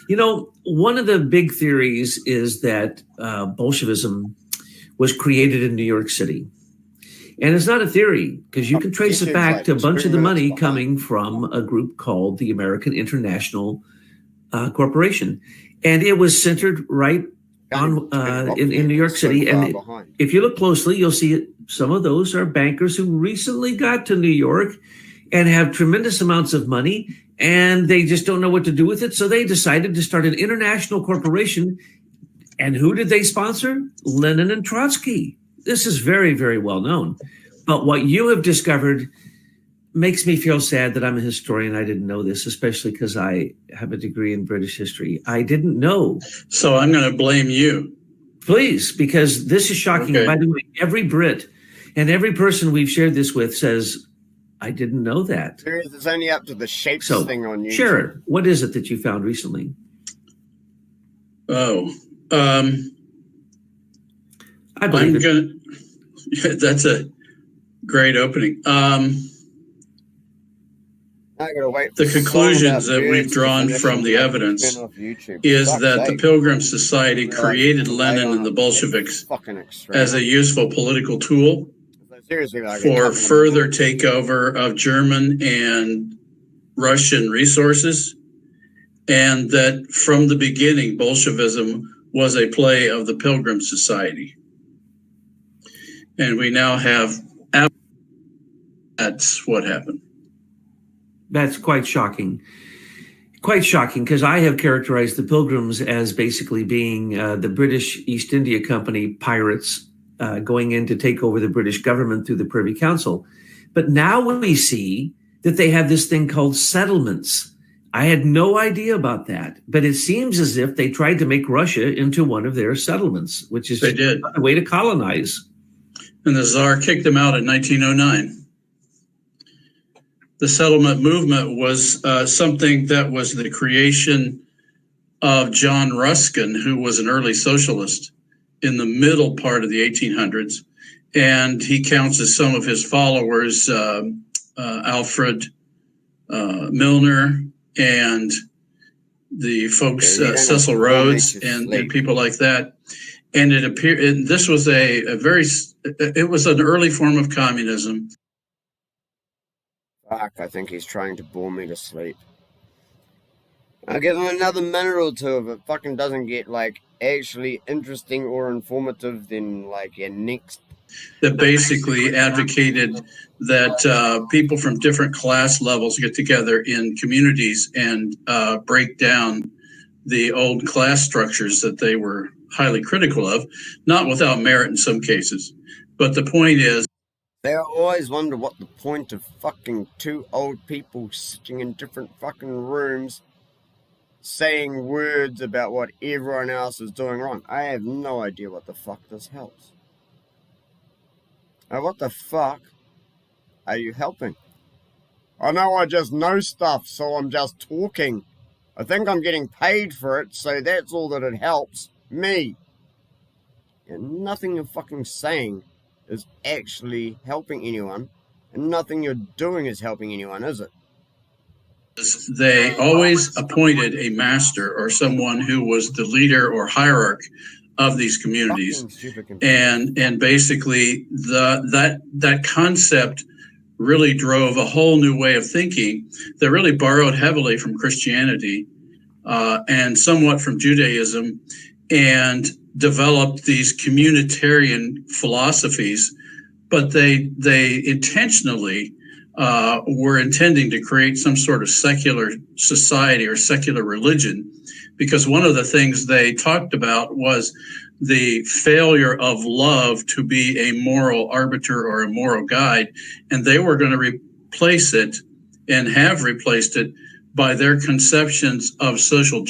You know, one of the big theories is that Bolshevism was created in New York City. And it's not a theory, because you can trace it back to a bunch of the money coming from a group called the American International Corporation. And it was centered right on in New York City. And if you look closely, you'll see some of those are bankers who recently got to New York and have tremendous amounts of money, and they just don't know what to do with it. So they decided to start an international corporation. And who did they sponsor? Lenin and Trotsky. This is very, very well known. But what you have discovered makes me feel sad that I'm a historian. I didn't know this, especially because I have a degree in British history. I didn't know. So I'm going to blame you. Please, because this is shocking. Okay. By the way, every Brit and every person we've shared this with says, I didn't know that. It's only up to the shapes thing on YouTube. Sure. What is it that you found recently? Oh, I believe that's a great opening. The conclusions that we've drawn from the evidence is that the Pilgrim Society created Lenin and the Bolsheviks as a useful political tool for further takeover of German and Russian resources, and that from the beginning, Bolshevism was a play of the Pilgrim Society. And we now have, that's what happened. That's quite shocking. Quite shocking, because I have characterized the Pilgrims as basically being the British East India Company pirates going in to take over the British government through the Privy Council. But now we see that they have this thing called settlements. I had no idea about that, but it seems as if they tried to make Russia into one of their settlements, which is a way to colonize. And the Tsar kicked them out in 1909. The settlement movement was something that was the creation of John Ruskin, who was an early socialist in the middle part of the 1800s. And he counts as some of his followers Alfred Milner and the folks, Cecil Rhodes and people like that. And it appeared, this was it was an early form of communism. Fuck, I think he's trying to bore me to sleep. I'll give him another minute or two. If it fucking doesn't get, like, actually interesting or informative, then, like, your next... That basically advocated that people from different class levels get together in communities and break down the old class structures that they were highly critical of, not without merit in some cases. But the point is, they always wonder what the point of fucking two old people sitting in different fucking rooms saying words about what everyone else is doing wrong. I have no idea what the fuck this helps. Now, what the fuck are you helping? I know I just know stuff, so I'm just talking. I think I'm getting paid for it, so that's all that it helps me. And nothing you're fucking saying is actually helping anyone, and nothing you're doing is helping anyone, is it? They always appointed a master or someone who was the leader or hierarch of these communities, and basically that concept really drove a whole new way of thinking that really borrowed heavily from Christianity and somewhat from Judaism, and developed these communitarian philosophies, but they intentionally were intending to create some sort of secular society or secular religion, because one of the things they talked about was the failure of love to be a moral arbiter or a moral guide, and they were going to replace it and have replaced it by their conceptions of social